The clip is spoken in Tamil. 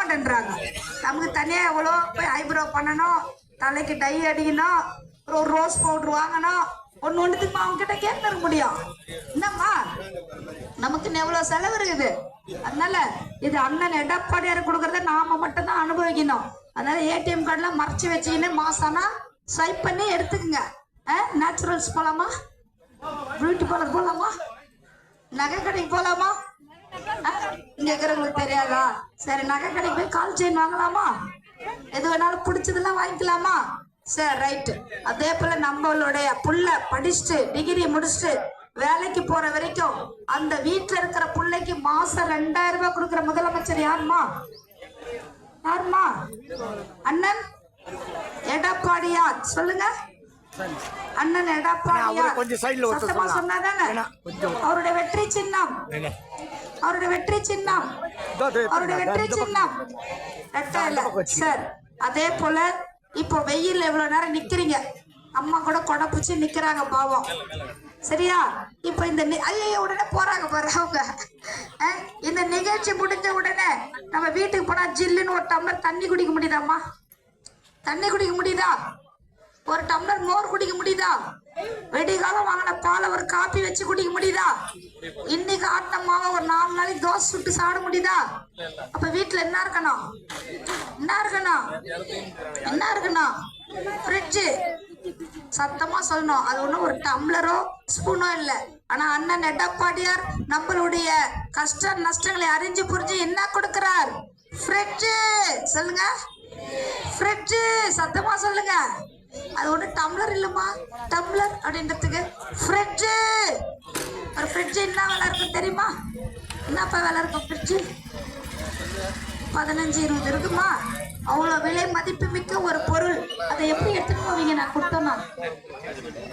மாட்டேன்றாங்க. நமக்கு தனியா எவ்வளோ போய் ஐப்ரோ பண்ணணும், தலைக்கு டை அடிக்கணும், ஒரு ரோஸ் பவுடர் வாங்கணும், ஒண்ணுத்துக்கு அவங்க கிட்ட கேட்க முடியும். என்னம்மா நமக்கு எவ்வளவு செலவு இருக்குது. அதனால இது அண்ணன் எடப்பாடியார் கொடுக்கறத நாம மட்டும் தான் அனுபவிக்கணும். அதனால ஏடிஎம் கார்டுல மறைச்சு வச்சுக்கின்னு மாசானா ஸ்வைப் பண்ணி எடுத்துக்கங்க. நேச்சுரல்ஸ் போலாமா, பியூட்டி பார்லர் போலாமா, நகை கடைக்கு போலாமா? இங்க இருக்கிறவங்களுக்கு தெரியாதா? சரி, நகை கடைக்கு போய் கால் செயின் வாங்கலாமா? எது வேணாலும் பிடிச்சதெல்லாம் வாங்கிக்கலாமா? சரி, ரைட்டு. அதே போல நம்மளுடைய புள்ள படிச்சுட்டு டிகிரி முடிச்சுட்டு வேலைக்கு போற வரைக்கும் அந்த வீட்டுல இருக்கிற பிள்ளைக்கு மாசம் 2000 ரூபாய் கொடுக்குற முதலமைச்சர் யாருமா? யாருமா? அண்ணன் எடப்பாடியார். சொல்லுங்க, அண்ணன் எடப்பாடியார். சத்தமா சொன்னாதானே? அவருடைய வெற்றி சின்னம், அவருடைய வெற்றி சின்னம், அவருடைய வெற்றி சின்னம் சார். அதே போல இப்போ வெயில் எவ்வளவு நேரம் நிக்கிறீங்க, அம்மா கூட கொடை பிடிச்சி நிக்கிறாங்க பாவம். சரியா? இப்ப இந்த ஐயோ உடனே போறாங்க பாருங்க. இந்த நிகழ்ச்சி முடிஞ்ச உடனே நம்ம வீட்டுக்கு போனா ஜில்லுன்னு ஒரு டம்ளர் தண்ணி குடிக்க முடியுதாம்மா? தண்ணி குடிக்க முடியுதா? ஒரு டம்ளர் மோர் குடிக்க முடியுதா? வெடிகாலம் வாங்கின பாலை ஒரு காப்பி வச்சு குடிக்க முடியுதா? இன்னைக்கு ஆட்டமாக ஒரு 4 நாளைக்கு தோசை சுட்டு சாப்பிட முடியுதா? அப்ப வீட்டுல என்ன இருக்கணும்? என்ன இருக்கணும்? என்ன இருக்கணும்? ஃப்ரிட்ஜு. சத்தமா சொல்லணும். அது ஒண்ணும் ஒரு டம்ளரோ ஸ்பூனோ இல்ல. ஆனா அண்ணன் எடப்பாடியார் நம்மளுடைய கஷ்ட நஷ்டங்களை அறிஞ்சு புரிஞ்சு என்ன கொடுக்கிறார்? ஃப்ரிட்ஜு. சொல்லுங்க, ஃப்ரிட்ஜு. சத்தமா சொல்லுங்க. அது ஒண்ணு டம்ளர் இல்லம்மா, டம்ளர் அப்படின்றதுக்கு ஃப்ரிட்ஜு. ஒரு ஃப்ரிட்ஜு என்ன விலை இருக்கும் தெரியுமா? என்னப்பா விலை இருக்கும் ஃப்ரிட்ஜு? 15-20 இருக்குமா? அவ்வளவு விலை மதிப்பு மிக்க ஒரு பொருள். அதை எப்படி எடுத்துட்டு போவீங்க நான் கொடுத்தோம்னா?